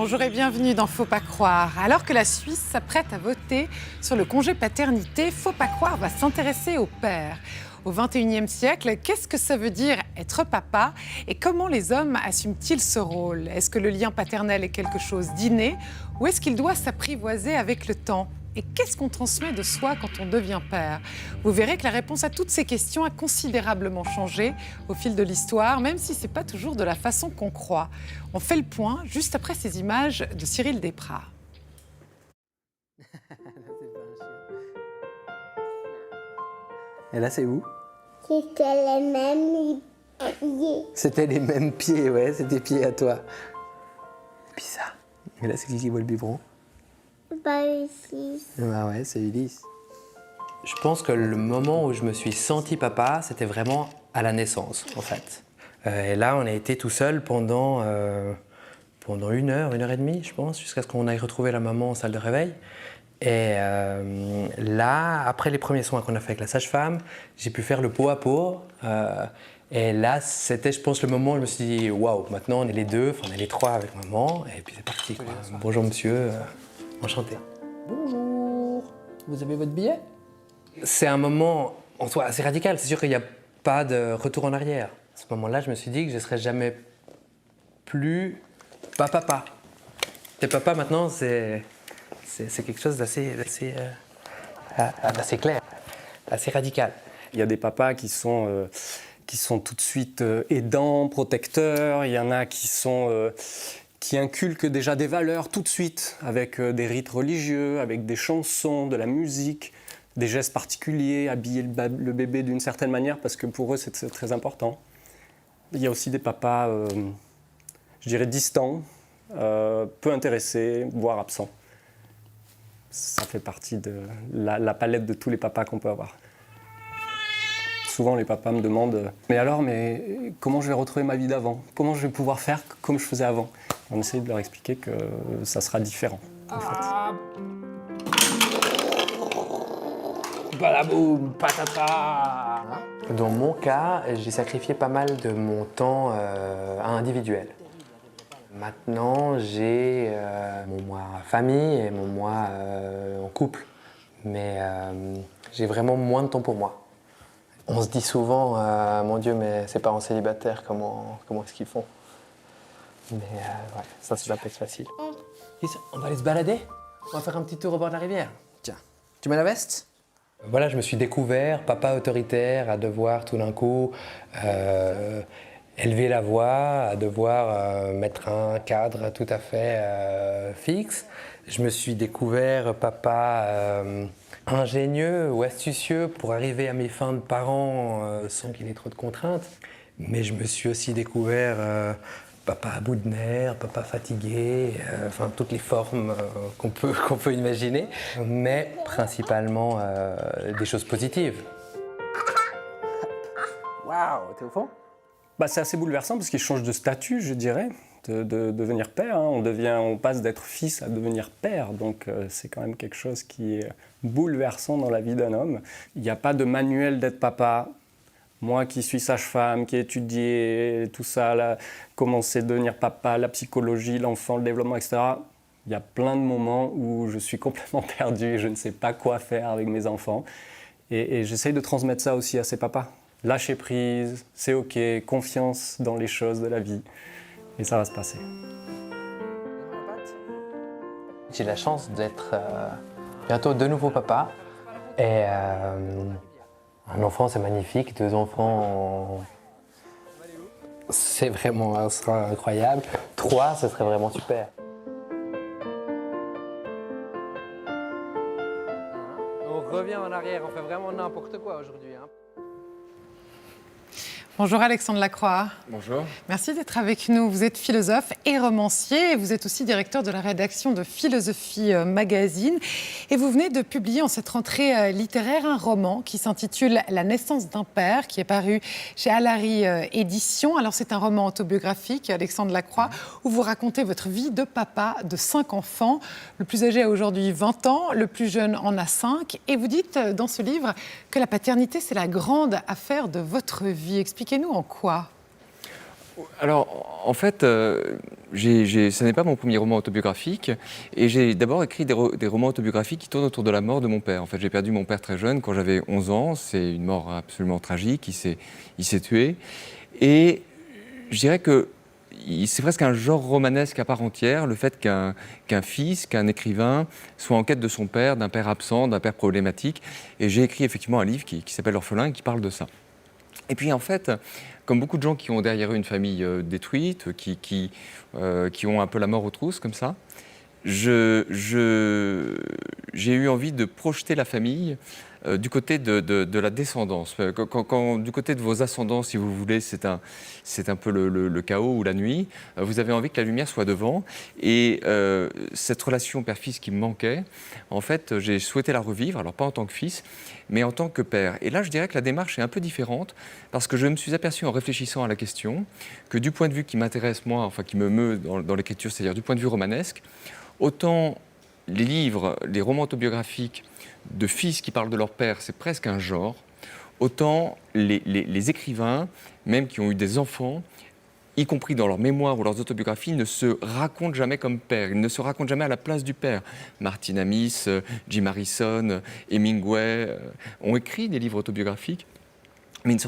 Bonjour et bienvenue dans Faut pas croire. Alors que la Suisse s'apprête à voter sur le congé paternité, Faut pas croire va s'intéresser aux pères. Au XXIe siècle, qu'est-ce que ça veut dire être papa et comment les hommes assument-ils ce rôle? Est-ce que le lien paternel est quelque chose d'inné ou est-ce qu'il doit s'apprivoiser avec le temps? Et qu'est-ce qu'on transmet de soi quand on devient père? Vous verrez que la réponse à toutes ces questions a considérablement changé au fil de l'histoire, même si ce n'est pas toujours de la façon qu'on croit. On fait le point juste après ces images de Cyril Desprats. Et là, c'est où? C'était les mêmes pieds. C'était les mêmes pieds, ouais, c'est tes pieds à toi. Et puis ça. Et là, c'est qui boit le biberon? Pas ici. Ah ouais, c'est Ulysse. Je pense que le moment où je me suis senti papa, c'était vraiment à la naissance, en fait. Et là, on a été tout seul pendant 1 heure et demie, je pense, jusqu'à ce qu'on aille retrouver la maman en salle de réveil. Et là, après les premiers soins qu'on a fait avec la sage-femme, j'ai pu faire le pot à pot. Et là, c'était, je pense, le moment où je me suis dit, waouh, maintenant on est les deux, enfin on est les trois avec maman, et puis c'est parti, quoi. Bonjour monsieur, enchanté. Bonjour, vous avez votre billet? C'est un moment en soi assez radical, c'est sûr qu'il n'y a pas de retour en arrière. À ce moment-là, je me suis dit que je ne serais jamais plus pas papa. T'es papa maintenant, c'est quelque chose d'assez clair, assez radical. Il y a des papas qui sont tout de suite aidants, protecteurs. Il y en a qui inculquent déjà des valeurs tout de suite, avec des rites religieux, avec des chansons, de la musique, des gestes particuliers, habiller le bébé d'une certaine manière, parce que pour eux, c'est très important. Il y a aussi des papas, je dirais, distants, peu intéressés, voire absents. Ça fait partie de la palette de tous les papas qu'on peut avoir. Souvent, les papas me demandent « mais comment je vais retrouver ma vie d'avant? Comment je vais pouvoir faire comme je faisais avant ?» On essaie de leur expliquer que ça sera différent, en fait. Balaboum, patata. Dans mon cas, j'ai sacrifié pas mal de mon temps individuel. Maintenant, j'ai mon moi famille et mon moi en couple. Mais j'ai vraiment moins de temps pour moi. On se dit souvent, mon Dieu, mais ces parents célibataires, comment est-ce qu'ils font? Mais ouais, ça doit pas être facile. On va aller se balader? On va faire un petit tour au bord de la rivière. Tiens, tu mets la veste? Voilà, je me suis découvert papa autoritaire, à devoir tout d'un coup élever la voix, à devoir mettre un cadre tout à fait fixe. Je me suis découvert papa ingénieux ou astucieux pour arriver à mes fins de parent sans qu'il y ait trop de contraintes. Mais je me suis aussi découvert papa à bout de nerfs, papa fatigué, enfin toutes les formes qu'on peut imaginer, mais principalement des choses positives. Waouh, t'es au fond? C'est assez bouleversant parce qu'ils changent de statut, je dirais, de devenir père. Hein. On passe d'être fils à devenir père, donc c'est quand même quelque chose qui est bouleversant dans la vie d'un homme. Il n'y a pas de manuel d'être papa. Moi qui suis sage-femme, qui ai étudié tout ça, là, comment c'est devenir papa, la psychologie, l'enfant, le développement, etc. Il y a plein de moments où je suis complètement perdu et je ne sais pas quoi faire avec mes enfants. Et j'essaye de transmettre ça aussi à ces papas. Lâcher prise, c'est OK, confiance dans les choses de la vie. Et ça va se passer. J'ai la chance d'être bientôt de nouveau papa. Et un enfant, c'est magnifique. 2 enfants, c'est vraiment, ce sera incroyable. 3, ce serait vraiment super. On revient en arrière, on fait vraiment n'importe quoi aujourd'hui. Hein. Bonjour Alexandre Lacroix. Bonjour. Merci d'être avec nous. Vous êtes philosophe et romancier et vous êtes aussi directeur de la rédaction de Philosophie Magazine. Et vous venez de publier en cette rentrée littéraire un roman qui s'intitule La naissance d'un père, qui est paru chez Alary Éditions. Alors c'est un roman autobiographique, Alexandre Lacroix, où vous racontez votre vie de papa de 5 enfants. Le plus âgé a aujourd'hui 20 ans, le plus jeune en a 5. Et vous dites dans ce livre que la paternité, c'est la grande affaire de votre vie. Expliquez-nous en quoi. Alors, en fait, ce n'est pas mon premier roman autobiographique. Et j'ai d'abord écrit des romans autobiographiques qui tournent autour de la mort de mon père. En fait, j'ai perdu mon père très jeune, quand j'avais 11 ans. C'est une mort absolument tragique. Il s'est tué. Et je dirais que c'est presque un genre romanesque à part entière, le fait qu'un fils, qu'un écrivain soit en quête de son père, d'un père absent, d'un père problématique. Et j'ai écrit effectivement un livre qui s'appelle L'Orphelin et qui parle de ça. Et puis en fait, comme beaucoup de gens qui ont derrière eux une famille détruite, qui ont un peu la mort aux trousses comme ça, j'ai eu envie de projeter la famille du côté de la descendance. Du côté de vos ascendants, si vous voulez, c'est un peu le chaos ou la nuit, vous avez envie que la lumière soit devant. Et cette relation père-fils qui me manquait, en fait, j'ai souhaité la revivre, alors pas en tant que fils, mais en tant que père. Et là, je dirais que la démarche est un peu différente, parce que je me suis aperçu en réfléchissant à la question, que du point de vue qui m'intéresse moi, enfin qui me meut dans l'écriture, c'est-à-dire du point de vue romanesque, autant les livres, les romans autobiographiques de fils qui parlent de leur père, c'est presque un genre, autant les écrivains, même qui ont eu des enfants, y compris dans leurs mémoires ou leurs autobiographies, ne se racontent jamais comme père, ils ne se racontent jamais à la place du père. Martin Amis, Jim Harrison, Hemingway ont écrit des livres autobiographiques, mais ils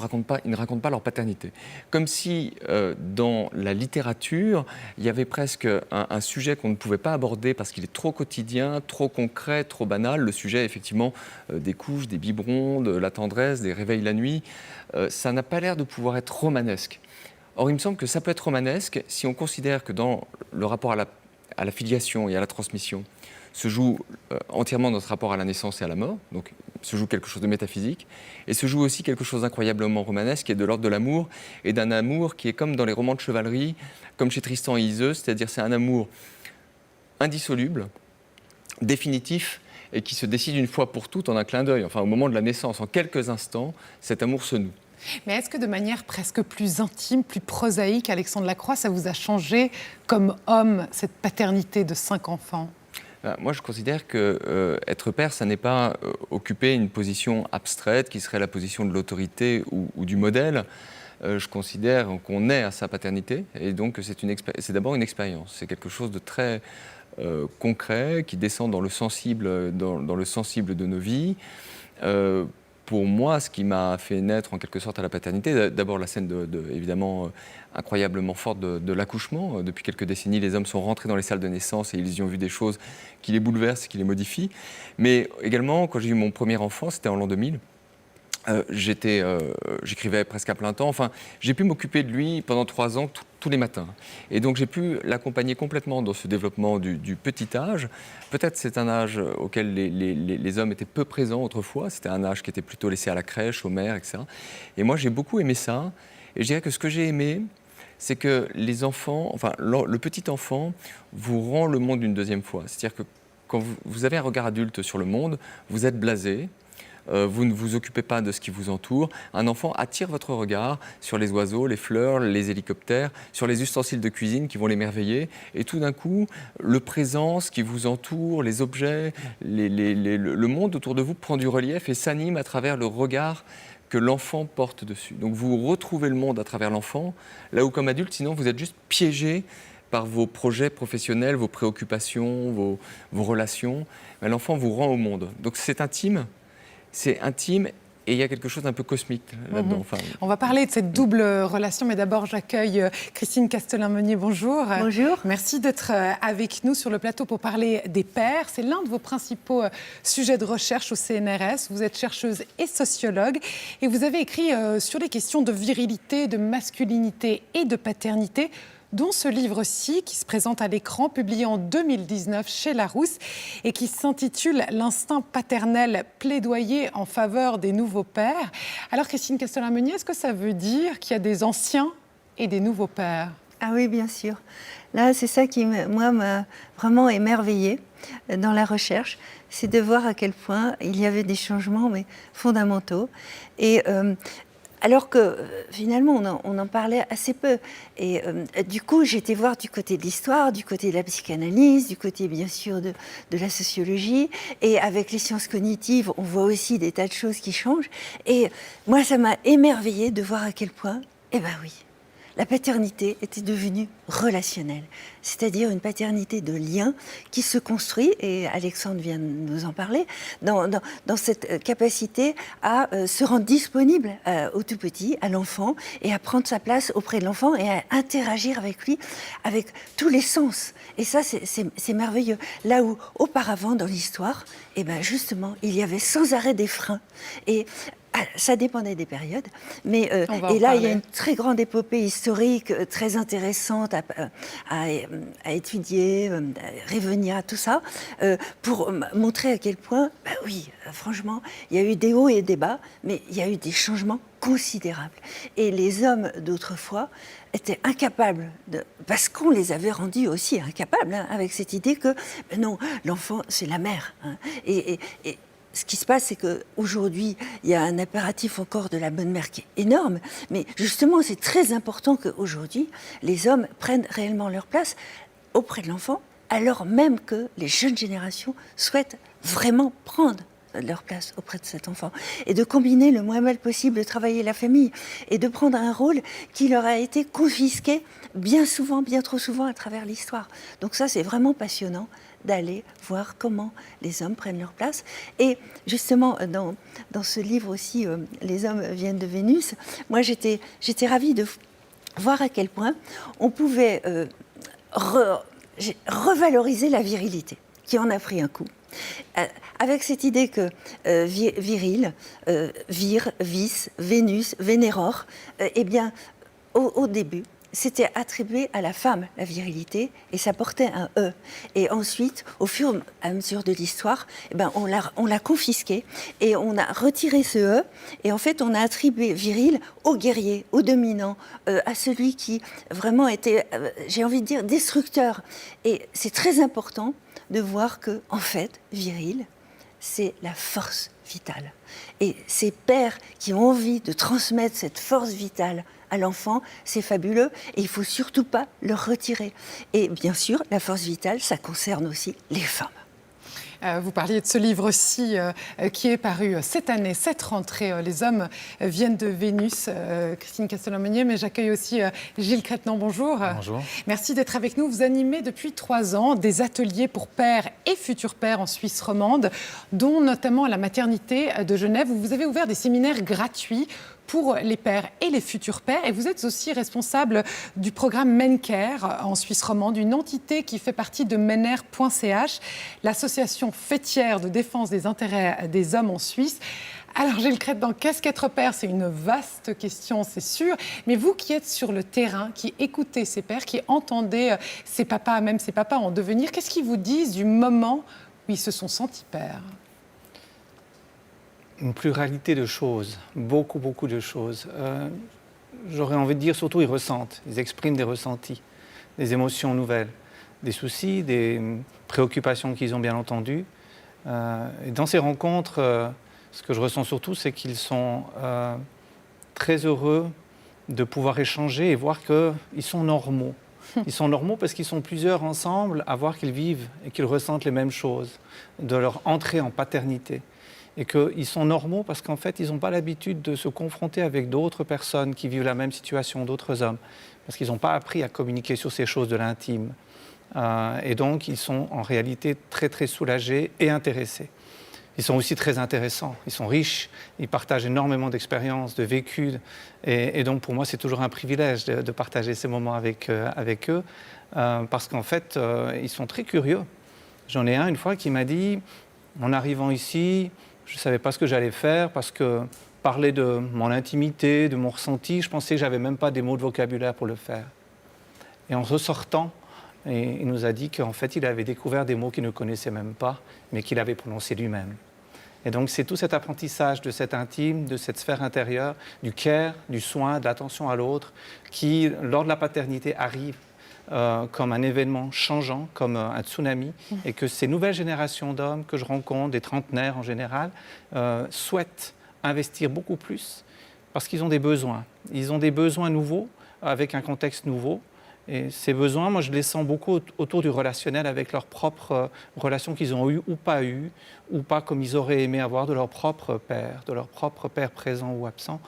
ne racontent pas leur paternité. Comme si, dans la littérature, il y avait presque un sujet qu'on ne pouvait pas aborder parce qu'il est trop quotidien, trop concret, trop banal. Le sujet, effectivement, des couches, des biberons, de la tendresse, des réveils la nuit. Ça n'a pas l'air de pouvoir être romanesque. Or, il me semble que ça peut être romanesque si on considère que dans le rapport à la filiation et à la transmission se joue entièrement notre rapport à la naissance et à la mort, donc se joue quelque chose de métaphysique, et se joue aussi quelque chose d'incroyablement romanesque qui est de l'ordre de l'amour, et d'un amour qui est comme dans les romans de chevalerie, comme chez Tristan et Iseult, c'est-à-dire c'est un amour indissoluble, définitif, et qui se décide une fois pour toutes en un clin d'œil, enfin au moment de la naissance, en quelques instants, cet amour se noue. Mais est-ce que de manière presque plus intime, plus prosaïque, Alexandre Lacroix, ça vous a changé comme homme, cette paternité de 5 enfants ? Moi, je considère que être père, ça n'est pas occuper une position abstraite qui serait la position de l'autorité ou du modèle. Je considère qu'on est à sa paternité et donc c'est d'abord une expérience. C'est quelque chose de très concret qui descend dans le sensible, dans le sensible de nos vies. Pour moi, ce qui m'a fait naître en quelque sorte à la paternité, d'abord la scène évidemment incroyablement forte de l'accouchement. Depuis quelques décennies, les hommes sont rentrés dans les salles de naissance et ils y ont vu des choses qui les bouleversent, qui les modifient. Mais également, quand j'ai eu mon premier enfant, c'était en l'an 2000, j'écrivais presque à plein temps. Enfin, j'ai pu m'occuper de lui pendant 3 ans tous les matins. Et donc j'ai pu l'accompagner complètement dans ce développement du petit âge. Peut-être c'est un âge auquel les hommes étaient peu présents autrefois. C'était un âge qui était plutôt laissé à la crèche, aux mères, etc. Et moi j'ai beaucoup aimé ça. Et je dirais que ce que j'ai aimé, c'est que les enfants, enfin le petit enfant vous rend le monde une deuxième fois. C'est-à-dire que quand vous avez un regard adulte sur le monde, vous êtes blasé. Vous ne vous occupez pas de ce qui vous entoure. Un enfant attire votre regard sur les oiseaux, les fleurs, les hélicoptères, sur les ustensiles de cuisine qui vont l'émerveiller. Et tout d'un coup, le présent, ce qui vous entoure, les objets, le monde autour de vous prend du relief et s'anime à travers le regard que l'enfant porte dessus. Donc vous retrouvez le monde à travers l'enfant, là où comme adulte, sinon vous êtes juste piégé par vos projets professionnels, vos préoccupations, vos relations. Mais l'enfant vous rend au monde. Donc c'est intime. C'est intime et il y a quelque chose d'un peu cosmique là-dedans. Enfin, on va parler de cette double relation, mais d'abord j'accueille Christine Castelin-Meunier, bonjour. Bonjour. Merci d'être avec nous sur le plateau pour parler des pères. C'est l'un de vos principaux sujets de recherche au CNRS. Vous êtes chercheuse et sociologue et vous avez écrit sur les questions de virilité, de masculinité et de paternité, dont ce livre-ci qui se présente à l'écran, publié en 2019 chez Larousse et qui s'intitule « L'instinct paternel, plaidoyer en faveur des nouveaux pères ». Alors Christine Castelin-Meunier, est-ce que ça veut dire qu'il y a des anciens et des nouveaux pères ? Ah oui, bien sûr. Là, c'est ça qui, moi, m'a vraiment émerveillée dans la recherche, c'est de voir à quel point il y avait des changements mais fondamentaux. Et alors que finalement, on en parlait assez peu. Et du coup, j'étais voir du côté de l'histoire, du côté de la psychanalyse, du côté bien sûr de la sociologie. Et avec les sciences cognitives, on voit aussi des tas de choses qui changent. Et moi, ça m'a émerveillée de voir à quel point, eh ben oui, la paternité était devenue relationnelle, c'est-à-dire une paternité de lien qui se construit, et Alexandre vient de nous en parler, dans cette capacité à se rendre disponible au tout petit, à l'enfant, et à prendre sa place auprès de l'enfant et à interagir avec lui avec tous les sens. Et ça, c'est merveilleux. Là où, auparavant, dans l'histoire, eh ben, justement, il y avait sans arrêt des freins. Et ça dépendait des périodes, mais et là il y a une très grande épopée historique très intéressante à étudier, Révenia, tout ça, pour montrer à quel point, oui, franchement, il y a eu des hauts et des bas, mais il y a eu des changements considérables. Et les hommes d'autrefois étaient incapables, parce qu'on les avait rendus aussi incapables, hein, avec cette idée que non, l'enfant c'est la mère, hein, et ce qui se passe, c'est qu'aujourd'hui, il y a un impératif encore de la bonne mère qui est énorme, mais justement, c'est très important qu'aujourd'hui, les hommes prennent réellement leur place auprès de l'enfant, alors même que les jeunes générations souhaitent vraiment prendre leur place auprès de cet enfant, et de combiner le moins mal possible le travail et la famille, et de prendre un rôle qui leur a été confisqué bien souvent, bien trop souvent à travers l'histoire. Donc ça, c'est vraiment passionnant d'aller voir comment les hommes prennent leur place. Et justement, dans ce livre aussi, Les hommes viennent de Vénus, moi j'étais ravie de voir à quel point on pouvait revaloriser la virilité, qui en a pris un coup. Avec cette idée que viril, vir, vis, Vénus, Vénéror, eh bien, au début, c'était attribué à la femme, la virilité, et ça portait un « e ». Et ensuite, au fur et à mesure de l'histoire, eh ben, on l'a confisqué et on a retiré ce « e ». Et en fait, on a attribué viril au guerrier, au dominant, à celui qui vraiment était, j'ai envie de dire, destructeur. Et c'est très important de voir que, en fait, viril, c'est la force vitale. Et ces pères qui ont envie de transmettre cette force vitale à l'enfant, c'est fabuleux, et il ne faut surtout pas leur retirer. Et bien sûr, la force vitale, ça concerne aussi les femmes. Vous parliez de ce livre aussi qui est paru cette année, cette rentrée. Les hommes viennent de Vénus. Christine Castelnau-Meunier, mais j'accueille aussi Gilles Crétenant. Bonjour. Bonjour. Merci d'être avec nous. Vous animez depuis 3 ans des ateliers pour pères et futurs pères en Suisse romande, dont notamment à la maternité de Genève, où vous avez ouvert des séminaires gratuits pour les pères et les futurs pères. Et vous êtes aussi responsable du programme MENCARE en Suisse romande, une entité qui fait partie de mener.ch, l'association fêtière de défense des intérêts des hommes en Suisse. Alors Gilles Crétenant, qu'est-ce qu'être père? C'est une vaste question, c'est sûr. Mais vous qui êtes sur le terrain, qui écoutez ces pères, qui entendez ces papas, même ces papas en devenir, qu'est-ce qu'ils vous disent du moment où ils se sont sentis pères? Une pluralité de choses, beaucoup de choses. J'aurais envie de dire, surtout, ils ressentent, ils expriment des ressentis, des émotions nouvelles, des soucis, des préoccupations qu'ils ont bien entendues. Et dans ces rencontres, ce que je ressens surtout, c'est qu'ils sont très heureux de pouvoir échanger et voir qu'ils sont normaux. Ils sont normaux parce qu'ils sont plusieurs ensemble à voir qu'ils vivent et qu'ils ressentent les mêmes choses, de leur entrée en paternité. Et qu'ils sont normaux parce qu'en fait, ils n'ont pas l'habitude de se confronter avec d'autres personnes qui vivent la même situation, d'autres hommes, parce qu'ils n'ont pas appris à communiquer sur ces choses de l'intime. Et donc, ils sont en réalité très soulagés et intéressés. Ils sont aussi très intéressants, ils sont riches, ils partagent énormément d'expériences, de vécus. Et donc, pour moi, c'est toujours un privilège de partager ces moments avec eux, parce qu'en fait, ils sont très curieux. J'en ai un, une fois, qui m'a dit, en arrivant ici, je ne savais pas ce que j'allais faire parce que parler de mon intimité, de mon ressenti, je pensais que je n'avais même pas des mots de vocabulaire pour le faire. Et en ressortant, il nous a dit qu'en fait, il avait découvert des mots qu'il ne connaissait même pas, mais qu'il avait prononcés lui-même. Et donc, c'est tout cet apprentissage de cet intime, de cette sphère intérieure, du care, du soin, de l'attention à l'autre, qui, lors de la paternité, arrive comme un événement changeant, comme un tsunami, et que ces nouvelles générations d'hommes que je rencontre, des trentenaires en général, souhaitent investir beaucoup plus parce qu'ils ont des besoins. Ils ont des besoins nouveaux, avec un contexte nouveau. Et ces besoins, moi, je les sens beaucoup autour du relationnel avec leurs propres relations qu'ils ont eues ou pas comme ils auraient aimé avoir de leur propre père présent ou absent.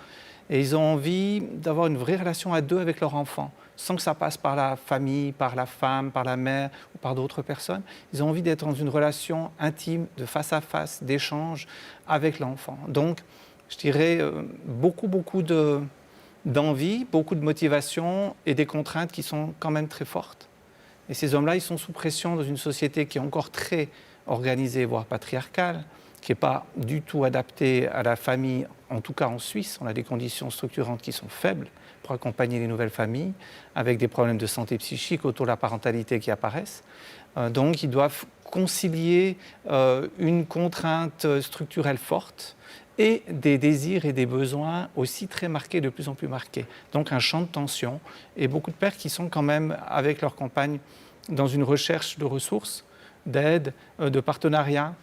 Et ils ont envie d'avoir une vraie relation à deux avec leur enfant, sans que ça passe par la famille, par la femme, par la mère ou par d'autres personnes. Ils ont envie d'être dans une relation intime, de face à face, d'échange avec l'enfant. Donc, je dirais beaucoup d'envie, beaucoup de motivation et des contraintes qui sont quand même très fortes. Et ces hommes-là, ils sont sous pression dans une société qui est encore très organisée, voire patriarcale, qui n'est pas du tout adaptée à la famille, en tout cas en Suisse. On a des conditions structurantes qui sont faibles pour accompagner les nouvelles familles, avec des problèmes de santé psychique autour de la parentalité qui apparaissent. Donc, ils doivent concilier une contrainte structurelle forte et des désirs et des besoins aussi très marqués, de plus en plus marqués. Donc un champ de tension et beaucoup de pères qui sont quand même avec leur compagne dans une recherche de ressources, d'aide, de partenariat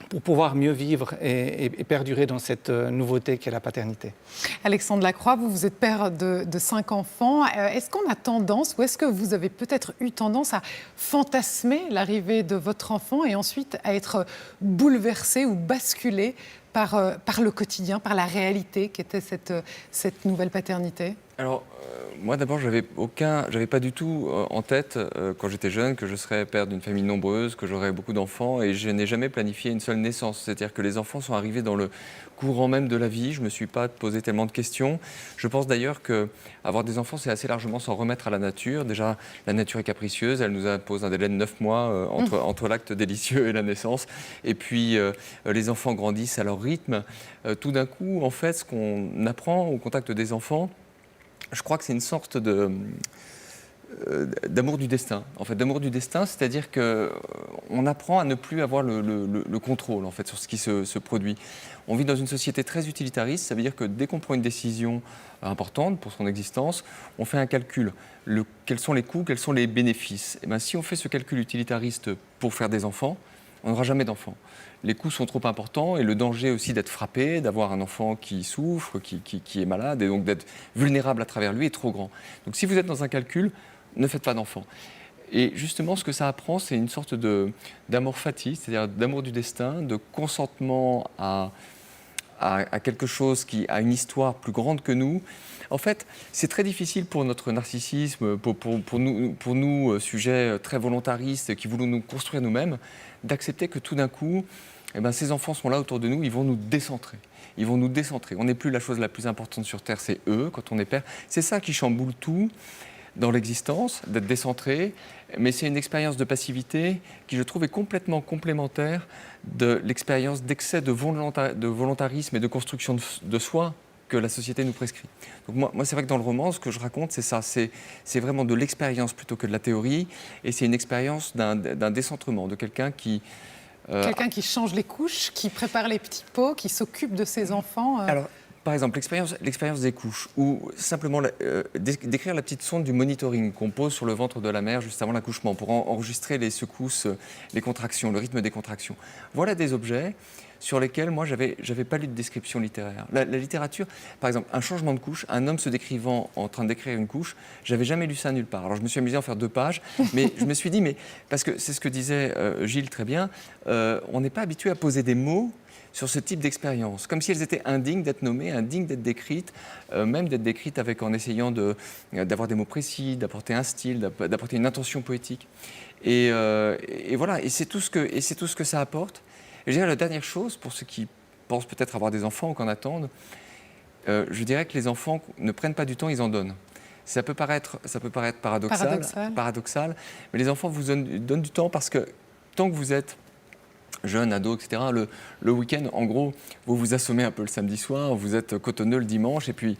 pour pouvoir mieux vivre et perdurer dans cette nouveauté qu'est la paternité. Alexandre Lacroix, vous êtes père de 5 enfants. Est-ce qu'on a tendance, ou est-ce que vous avez peut-être eu tendance à fantasmer l'arrivée de votre enfant et ensuite à être bouleversé ou basculé par le quotidien, par la réalité qu'était cette nouvelle paternité? Alors, moi d'abord, j'avais pas du tout en tête, quand j'étais jeune, que je serais père d'une famille nombreuse, que j'aurais beaucoup d'enfants, et je n'ai jamais planifié une seule naissance. C'est-à-dire que les enfants sont arrivés dans le courant même de la vie, je ne me suis pas posé tellement de questions. Je pense d'ailleurs qu'avoir des enfants, c'est assez largement s'en remettre à la nature. Déjà, la nature est capricieuse, elle nous impose un délai de 9 mois entre l'acte délicieux et la naissance. Et puis, les enfants grandissent à leur rythme. Tout d'un coup, en fait, ce qu'on apprend au contact des enfants, je crois que c'est une sorte d'amour du destin. En fait, d'amour du destin, c'est-à-dire qu'on apprend à ne plus avoir le contrôle en fait, sur ce qui se produit. On vit dans une société très utilitariste, ça veut dire que dès qu'on prend une décision importante pour son existence, on fait un calcul. Quels sont les coûts, quels sont les bénéfices? Et bien, si on fait ce calcul utilitariste pour faire des enfants, on n'aura jamais d'enfants. Les coûts sont trop importants et le danger aussi d'être frappé, d'avoir un enfant qui souffre, qui est malade et donc d'être vulnérable à travers lui est trop grand. Donc si vous êtes dans un calcul, ne faites pas d'enfants. Et justement, ce que ça apprend, c'est une sorte d'amour fati, c'est-à-dire d'amour du destin, de consentement à quelque chose qui a une histoire plus grande que nous. En fait, c'est très difficile pour notre narcissisme, pour nous, sujets très volontaristes qui voulons nous construire nous-mêmes, d'accepter que tout d'un coup, ces enfants sont là autour de nous, ils vont nous décentrer. Ils vont nous décentrer. On n'est plus la chose la plus importante sur Terre, c'est eux, quand on est père. C'est ça qui chamboule tout dans l'existence, d'être décentré, mais c'est une expérience de passivité qui, je trouve, est complètement complémentaire de l'expérience d'excès de volontarisme et de construction de soi que la société nous prescrit. Donc moi c'est vrai que dans le roman, ce que je raconte, c'est ça, c'est vraiment de l'expérience plutôt que de la théorie, et c'est une expérience d'un décentrement, de quelqu'un qui... Quelqu'un qui change les couches, qui prépare les petits pots, qui s'occupe de ses enfants. Alors, par exemple, l'expérience des couches, ou simplement décrire la petite sonde du monitoring qu'on pose sur le ventre de la mère juste avant l'accouchement pour enregistrer les secousses, les contractions, le rythme des contractions. Voilà des objets sur lesquels moi j'avais pas lu de description littéraire. La littérature, par exemple, un changement de couche, un homme se décrivant en train de décrire une couche, j'avais jamais lu ça nulle part. Alors je me suis amusé à en faire 2 pages, mais je me suis dit, mais parce que c'est ce que disait Gilles très bien, on n'est pas habitué à poser des mots sur ce type d'expérience, comme si elles étaient indignes d'être nommées, indignes d'être décrites, même d'être décrites en essayant d'avoir des mots précis, d'apporter un style, d'apporter une intention poétique. Et voilà, et c'est tout ce que ça apporte. Et je dirais la dernière chose, pour ceux qui pensent peut-être avoir des enfants ou qu'en attendent, je dirais que les enfants ne prennent pas du temps, ils en donnent. Ça peut paraître paradoxal, mais les enfants vous donnent du temps parce que tant que vous êtes jeune, ado, etc., le week-end, en gros, vous vous assommez un peu le samedi soir, vous êtes cotonneux le dimanche, et puis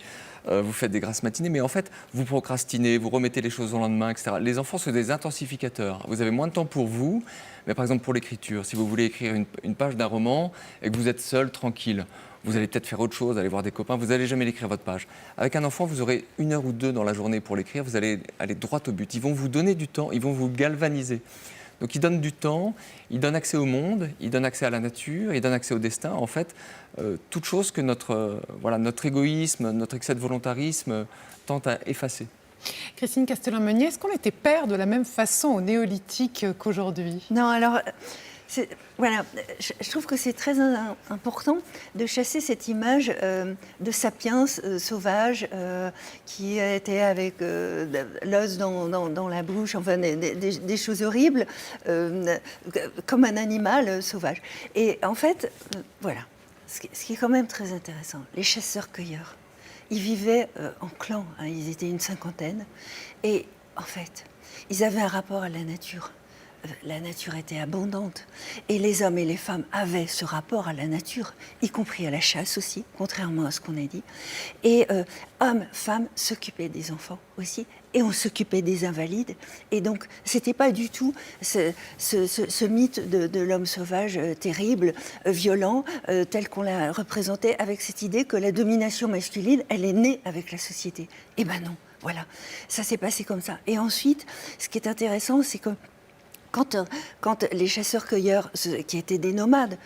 vous faites des grasses matinées, mais en fait, vous procrastinez, vous remettez les choses au lendemain, etc. Les enfants sont des intensificateurs. Vous avez moins de temps pour vous, mais par exemple pour l'écriture, si vous voulez écrire une page d'un roman et que vous êtes seul, tranquille, vous allez peut-être faire autre chose, aller voir des copains, vous n'allez jamais l'écrire votre page. Avec un enfant, vous aurez 1 heure ou 2 dans la journée pour l'écrire, vous allez aller droit au but. Ils vont vous donner du temps, ils vont vous galvaniser. Donc ils donnent du temps, ils donnent accès au monde, ils donnent accès à la nature, ils donnent accès au destin. En fait, toute chose que notre égoïsme, notre excès de volontarisme tente à effacer. Christine Castelin-Meunier, est-ce qu'on était père de la même façon au néolithique qu'aujourd'hui? Non, alors Voilà, je trouve que c'est très important de chasser cette image de sapiens sauvage qui était avec l'os dans la bouche, enfin des choses horribles, comme un animal sauvage. Et en fait, voilà, ce qui est quand même très intéressant, les chasseurs-cueilleurs, ils vivaient en clan, hein, ils étaient une cinquantaine, et en fait, ils avaient un rapport à la nature. La nature était abondante et les hommes et les femmes avaient ce rapport à la nature, y compris à la chasse aussi, contrairement à ce qu'on a dit. Et hommes, femmes s'occupaient des enfants aussi et on s'occupait des invalides. Et donc, c'était pas du tout ce mythe de l'homme sauvage terrible, violent, tel qu'on l'a représenté avec cette idée que la domination masculine, elle est née avec la société. Eh ben non, voilà, ça s'est passé comme ça. Et ensuite, ce qui est intéressant, c'est que quand les chasseurs-cueilleurs, qui étaient des nomades,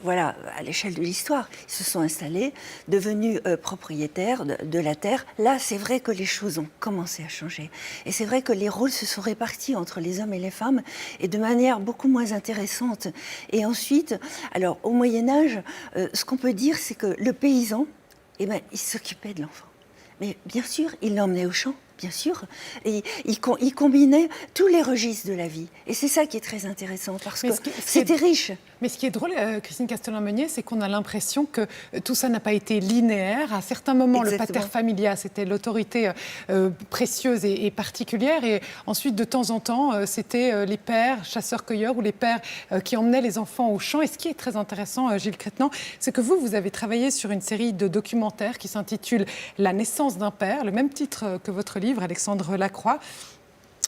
voilà, à l'échelle de l'histoire, ils se sont installés, devenus propriétaires de la terre, là, c'est vrai que les choses ont commencé à changer. Et c'est vrai que les rôles se sont répartis entre les hommes et les femmes, et de manière beaucoup moins intéressante. Et ensuite, alors, au Moyen-Âge, ce qu'on peut dire, c'est que le paysan, eh ben, il s'occupait de l'enfant. Mais bien sûr, il l'emmenait au champ. Bien sûr, et il combinait tous les registres de la vie. Et c'est ça qui est très intéressant, parce que c'était riche. Mais ce qui est drôle, Christine Castelin-Meunier, c'est qu'on a l'impression que tout ça n'a pas été linéaire. À certains moments, exactement, le pater familias, c'était l'autorité précieuse et particulière. Et ensuite, de temps en temps, c'était les pères chasseurs-cueilleurs ou les pères qui emmenaient les enfants au champ. Et ce qui est très intéressant, Gilles Crétenant, c'est que vous avez travaillé sur une série de documentaires qui s'intitule « La naissance d'un père », le même titre que votre livre, Alexandre Lacroix.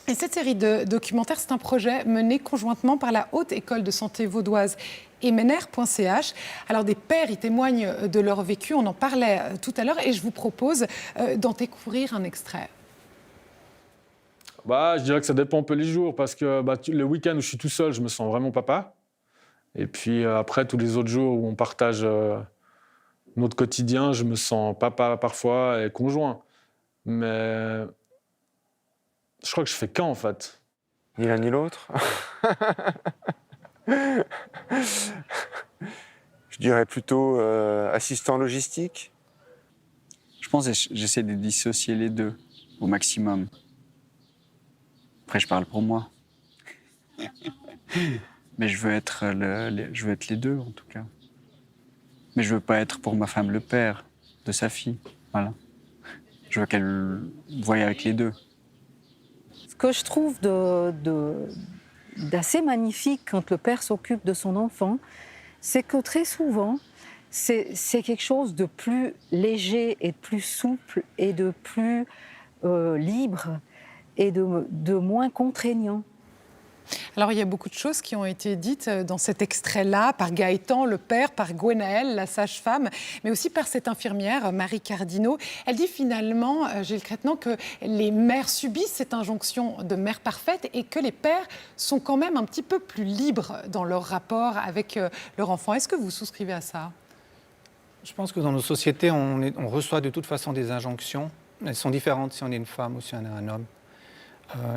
Et cette série de documentaires, c'est un projet mené conjointement par la Haute École de Santé Vaudoise et Mener.ch. Alors des pères y témoignent de leur vécu, on en parlait tout à l'heure, et je vous propose d'en découvrir un extrait. Je dirais que ça dépend un peu les jours, parce que le week-end où je suis tout seul, je me sens vraiment papa. Et puis après, tous les autres jours où on partage notre quotidien, je me sens papa parfois et conjoint. Mais je crois que je fais qu'un, en fait. Ni l'un ni l'autre. Je dirais plutôt assistant logistique. Je pense que j'essaie de dissocier les deux au maximum. Après, je parle pour moi. Mais je veux être les deux, en tout cas. Mais je veux pas être pour ma femme le père de sa fille. Voilà. Je veux qu'elle voie avec les deux. Ce que je trouve d'assez magnifique quand le père s'occupe de son enfant, c'est que très souvent, c'est quelque chose de plus léger et de plus souple et de plus libre et de moins contraignant. Alors, il y a beaucoup de choses qui ont été dites dans cet extrait-là par Gaëtan, le père, par Gwenaëlle, la sage-femme, mais aussi par cette infirmière, Marie Cardinaux. Elle dit finalement, Gilles Crétenant, que les mères subissent cette injonction de mère parfaite et que les pères sont quand même un petit peu plus libres dans leur rapport avec leur enfant. Est-ce que vous souscrivez à ça ? Je pense que dans nos sociétés, on reçoit de toute façon des injonctions. Elles sont différentes si on est une femme ou si on est un homme.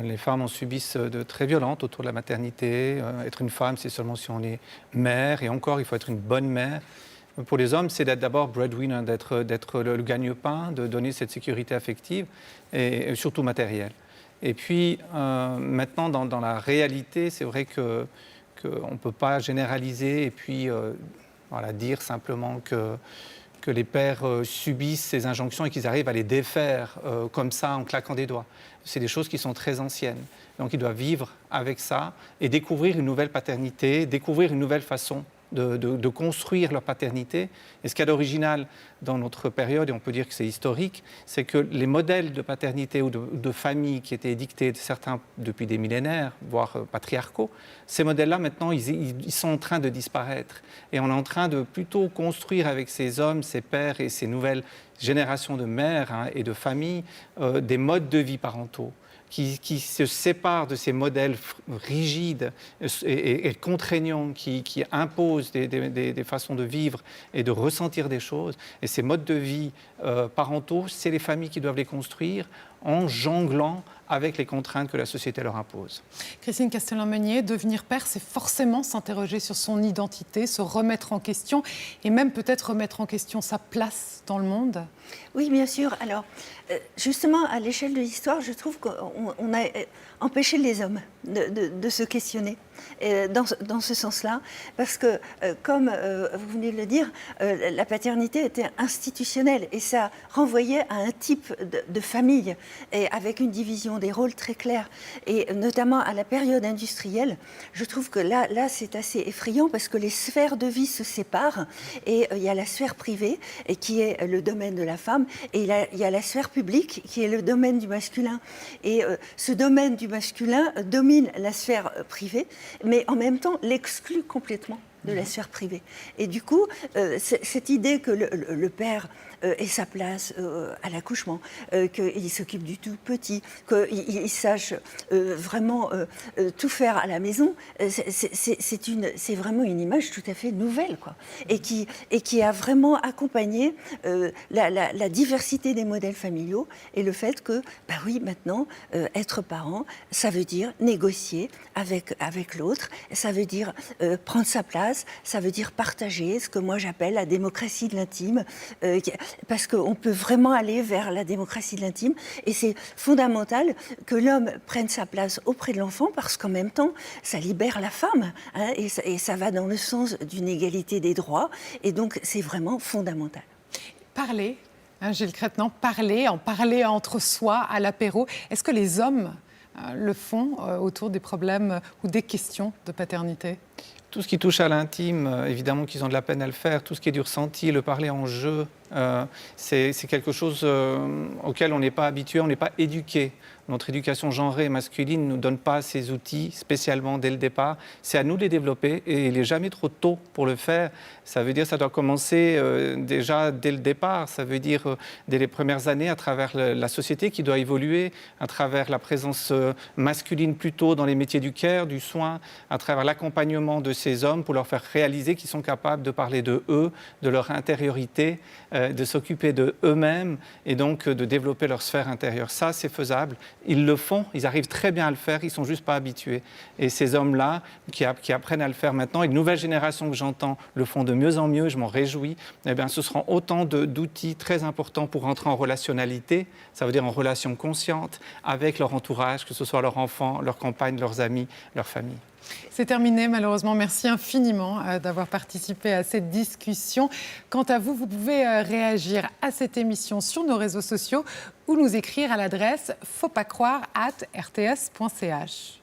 Les femmes en subissent de très violentes autour de la maternité. Être une femme, c'est seulement si on est mère. Et encore, il faut être une bonne mère. Pour les hommes, c'est d'être d'abord breadwinner, d'être le gagne-pain, de donner cette sécurité affective et surtout matérielle. Et puis, maintenant, dans la réalité, c'est vrai qu'on ne peut pas généraliser et puis dire simplement que les pères subissent ces injonctions et qu'ils arrivent à les défaire comme ça en claquant des doigts. C'est des choses qui sont très anciennes. Donc ils doivent vivre avec ça et découvrir une nouvelle paternité, découvrir une nouvelle façon de construire leur paternité. Et ce qu'il y a d'original dans notre période, et on peut dire que c'est historique, c'est que les modèles de paternité ou de famille qui étaient édictés, certains depuis des millénaires, voire patriarcaux, ces modèles-là, maintenant, ils sont en train de disparaître. Et on est en train de plutôt construire avec ces hommes, ces pères et ces nouvelles générations de mères et de familles des modes de vie parentaux qui se séparent de ces modèles rigides et contraignants qui imposent des façons de vivre et de ressentir des choses. Et ces modes de vie parentaux, c'est les familles qui doivent les construire en jonglant avec les contraintes que la société leur impose. Christine Castellan-Meunier, devenir père, c'est forcément s'interroger sur son identité, se remettre en question et même peut-être remettre en question sa place dans le monde. Oui, bien sûr. Alors, justement, à l'échelle de l'histoire, je trouve qu'on a empêché les hommes de se questionner dans ce sens-là, parce que, comme vous venez de le dire, la paternité était institutionnelle et ça renvoyait à un type de famille et avec une division des rôles très claire. Et notamment à la période industrielle, je trouve que là c'est assez effrayant parce que les sphères de vie se séparent et il y a la sphère privée et qui est le domaine de la femme et il y a la sphère publique qui est le domaine du masculin. Et ce domaine du masculin domine la sphère privée, mais en même temps l'exclut complètement de la sphère privée. Et du coup, cette idée que le père ait sa place à l'accouchement, qu'il s'occupe du tout petit, qu'il sache vraiment tout faire à la maison, c'est vraiment une image tout à fait nouvelle, quoi. Et qui a vraiment accompagné la diversité des modèles familiaux et le fait que, bah oui, maintenant, être parent, ça veut dire négocier avec l'autre, ça veut dire prendre sa place, ça veut dire partager ce que moi j'appelle la démocratie de l'intime, parce qu'on peut vraiment aller vers la démocratie de l'intime et c'est fondamental que l'homme prenne sa place auprès de l'enfant parce qu'en même temps ça libère la femme, hein, et ça va dans le sens d'une égalité des droits et donc c'est vraiment fondamental. Parler, hein, Gilles Crétenant, en parler entre soi à l'apéro, est-ce que les hommes le font autour des problèmes ou des questions de paternité ? Tout ce qui touche à l'intime, évidemment qu'ils ont de la peine à le faire. Tout ce qui est du ressenti, le parler en jeu, c'est quelque chose auquel on n'est pas habitué, on n'est pas éduqué. Notre éducation genrée et masculine ne nous donne pas ces outils spécialement dès le départ. C'est à nous de les développer et il n'est jamais trop tôt pour le faire. Ça veut dire que ça doit commencer déjà dès le départ. Ça veut dire dès les premières années à travers la société qui doit évoluer, à travers la présence masculine plutôt dans les métiers du care, du soin, à travers l'accompagnement de ces hommes pour leur faire réaliser qu'ils sont capables de parler de eux, de leur intériorité, de s'occuper de eux-mêmes et donc de développer leur sphère intérieure. Ça, c'est faisable. Ils le font, ils arrivent très bien à le faire, ils ne sont juste pas habitués. Et ces hommes-là, qui apprennent à le faire maintenant, et une nouvelle génération que j'entends le font de mieux en mieux, je m'en réjouis, eh bien, ce seront autant d'outils très importants pour entrer en relationnalité, ça veut dire en relation consciente, avec leur entourage, que ce soit leurs enfants, leurs compagnes, leurs amis, leur famille. C'est terminé, malheureusement. Merci infiniment d'avoir participé à cette discussion. Quant à vous, vous pouvez réagir à cette émission sur nos réseaux sociaux ou nous écrire à l'adresse fautpascroire@rts.ch.